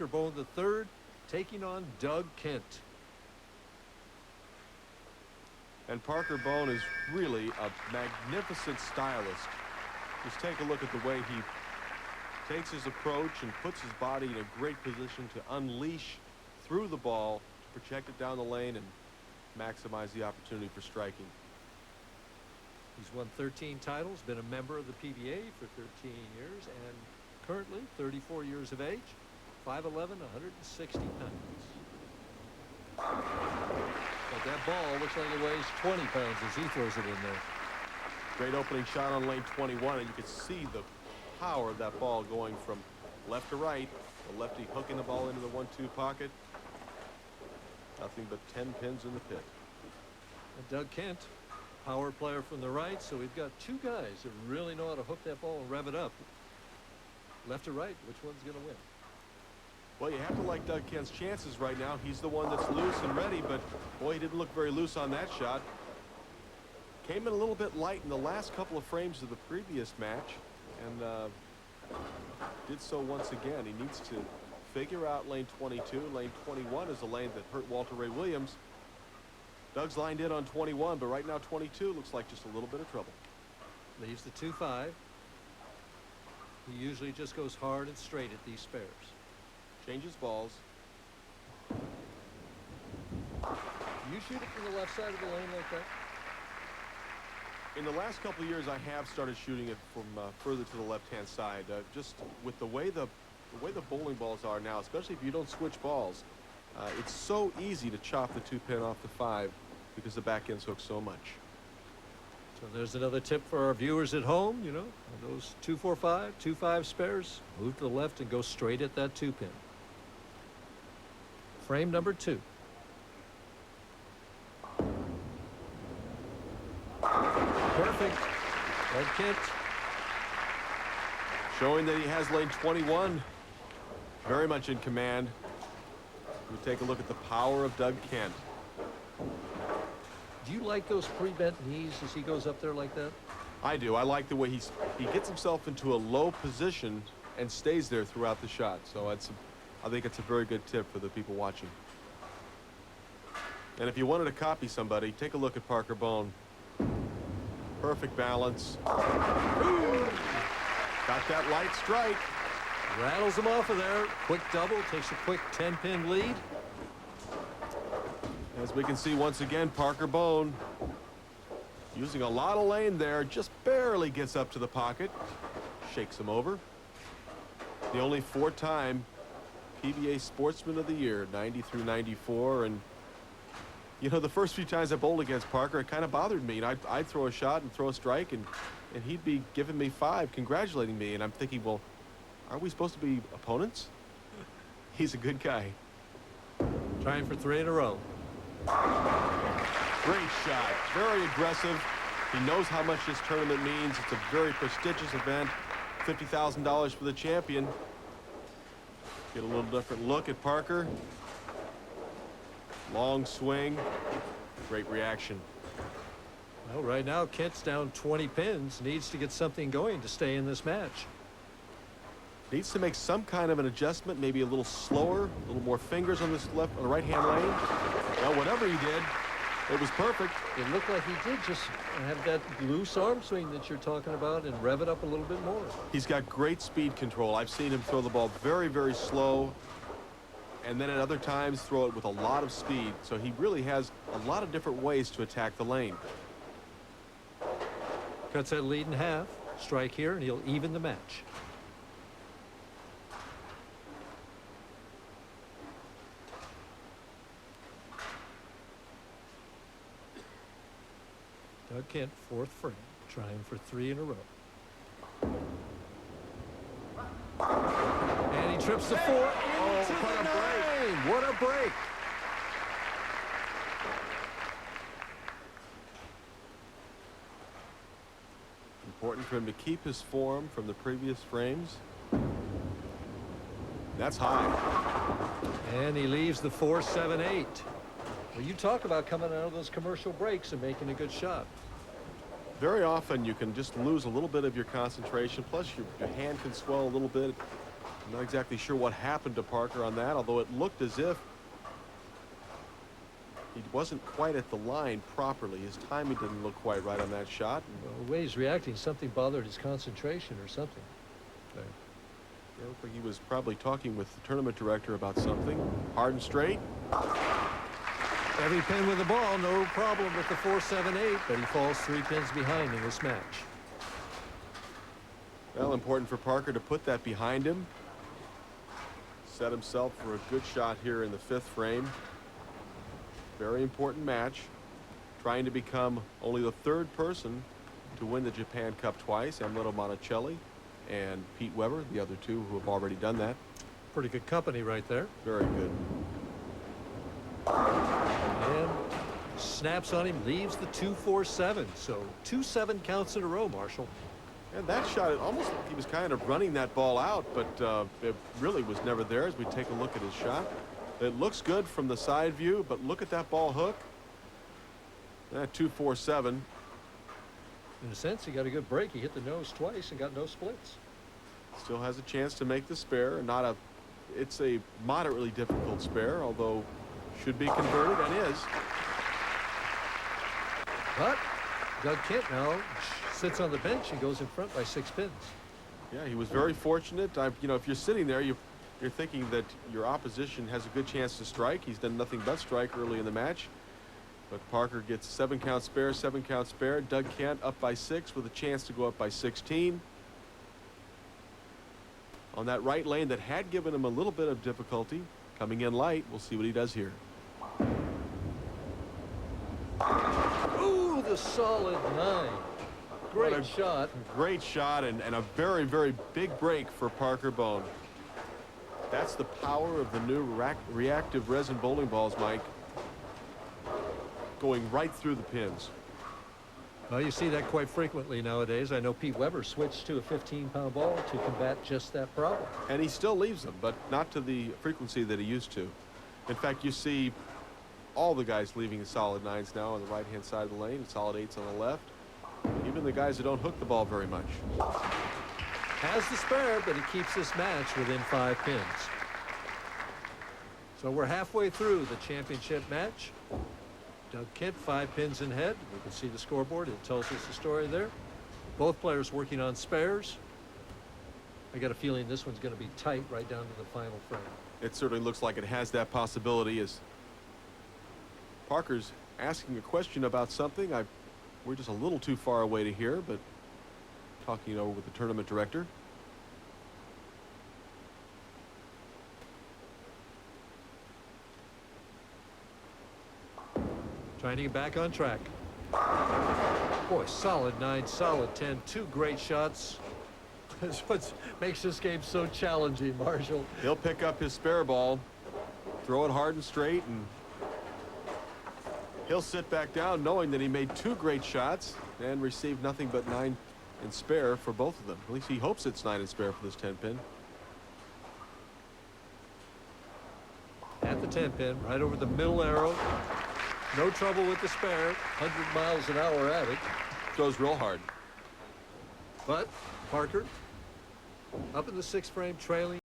Parker-Bohn-III taking on Doug Kent. And Parker-Bohn is really a magnificent stylist. Just take a look at the way he takes his approach and puts his body in a great position to unleash through the ball, to project it down the lane and maximize the opportunity for striking. He's won 13 titles, been a member of the PBA for 13 years, and currently 34 years of age, 5'11", 160 pounds. But that ball looks like it weighs 20 pounds as he throws it in there. Great opening shot on lane 21, and you can see the power of that ball going from left to right. The lefty hooking the ball into the 1-2 pocket. Nothing but 10 pins in the pit. And Doug Kent, power player from the right, so we've got two guys that really know how to hook that ball and rev it up. Left to right, which one's going to win? Well, you have to like Doug Kent's chances right now. He's the one that's loose and ready, but boy, he didn't look very loose on that shot. Came in a little bit light in the last couple of frames of the previous match, and did so once again. He needs to figure out lane 22. Lane 21 is a lane that hurt Walter Ray Williams. Doug's lined in on 21, but right now 22 looks like just a little bit of trouble. Leaves the 2-5. He usually just goes hard and straight at these spares. Changes balls. You shoot it from the left side of the lane like that? In the last couple of years, I have started shooting it from further to the left-hand side. Just with the way the bowling balls are now, especially if you don't switch balls, it's so easy to chop the 2-pin off the 5 because the back end's hooked so much. So there's another tip for our viewers at home, you know, those 2-4-5, 2-5 spares, move to the left and go straight at that 2-pin. Frame number 2. Perfect. Doug Kent. Showing that he has lane 21 very much in command. We take a look at the power of Doug Kent. Do you like those pre-bent knees as he goes up there like that? I do. I like the way he gets himself into a low position and stays there throughout the shot. So I think it's a very good tip for the people watching. And if you wanted to copy somebody, take a look at Parker-Bohn. Perfect balance. Ooh. Got that light strike. Rattles him off of there. Quick double, takes a quick 10-pin lead. As we can see once again, Parker-Bohn using a lot of lane there, just barely gets up to the pocket, shakes him over. The only 4-time PBA Sportsman of the Year, 90 through 94, and you know, the first few times I bowled against Parker, it kind of bothered me. And I'd throw a shot and throw a strike, and he'd be giving me 5, congratulating me. And I'm thinking, well, aren't we supposed to be opponents? He's a good guy. Trying for 3 in a row. Great shot, very aggressive. He knows how much this tournament means. It's a very prestigious event. $50,000 for the champion. Get a little different look at Parker. Long swing, great reaction. Well, right now Kent's down 20 pins, needs to get something going to stay in this match. Needs to make some kind of an adjustment, maybe a little slower, a little more fingers on this on the right-hand lane. Well, whatever he did, it was perfect. It looked like he did just have that loose arm swing that you're talking about and rev it up a little bit more. He's got great speed control. I've seen him throw the ball very, very slow, and then at other times throw it with a lot of speed. So he really has a lot of different ways to attack the lane. Cuts that lead in half. Strike here, and he'll even the match. Doug Kent, 4th frame, trying for 3 in a row. And he trips the 4 into what the a break. 9. What a break. Important for him to keep his form from the previous frames. That's high. And he leaves the 4-7-8. Well, you talk about coming out of those commercial breaks and making a good shot. Very often you can just lose a little bit of your concentration, plus your hand can swell a little bit. I'm not exactly sure what happened to Parker on that, although it looked as if he wasn't quite at the line properly. His timing didn't look quite right on that shot. Well, the way he's reacting, something bothered his concentration or something. There. It looked like he was probably talking with the tournament director about something. Hard and straight. Every pin with the ball, no problem with the 4-7-8, but he falls 3 pins behind in this match. Well, important for Parker to put that behind him. Set himself for a good shot here in the 5th frame. Very important match. Trying to become only the 3rd person to win the Japan Cup twice. Emilio Monticelli and Pete Weber, the other 2 who have already done that. Pretty good company right there. Very good. And snaps on him, leaves the 2-4-7. So 2-7 counts in a row, Marshall. And that shot, it almost like he was kind of running that ball out, but it really was never there as we take a look at his shot. It looks good from the side view, but look at that ball hook. That 2-4-7. In a sense, he got a good break. He hit the nose twice and got no splits. Still has a chance to make the spare. It's a moderately difficult spare, although should be converted and is. But Doug Kent now sits on the bench and goes in front by 6 pins. Yeah, he was very fortunate. You know, if you're sitting there, you're thinking that your opposition has a good chance to strike. He's done nothing but strike early in the match. But Parker gets 7-count spare, 7-count spare. Doug Kent up by 6 with a chance to go up by 16. On that right lane that had given him a little bit of difficulty, coming in light. We'll see what he does here. Ooh, the solid 9. Great shot. Great shot and a very, very big break for Parker-Bohn. That's the power of the new reactive resin bowling balls, Mike. Going right through the pins. Well, you see that quite frequently nowadays. I know Pete Weber switched to a 15-pound ball to combat just that problem. And he still leaves them, but not to the frequency that he used to. In fact, you see all the guys leaving the solid 9s now on the right-hand side of the lane, solid 8s on the left. Even the guys that don't hook the ball very much. Has the spare, but he keeps this match within 5 pins. So we're halfway through the championship match. Doug Kent 5 pins in head. We can see the scoreboard. It tells us the story there. Both players working on spares. I got a feeling this one's going to be tight right down to the final frame. It certainly looks like it has that possibility as Parker's asking a question about something. We're just a little too far away to hear, but talking over with the tournament director. Trying to get back on track. Boy, solid 9, solid 10. 2 great shots. That's what makes this game so challenging, Marshall. He'll pick up his spare ball, throw it hard and straight, and he'll sit back down knowing that he made 2 great shots and received nothing but 9 in spare for both of them. At least he hopes it's 9 in spare for this 10 pin. At the 10 pin, right over the middle arrow. No trouble with the spare. 100 miles an hour at it. Throws real hard. But Parker up in the 6th frame, trailing.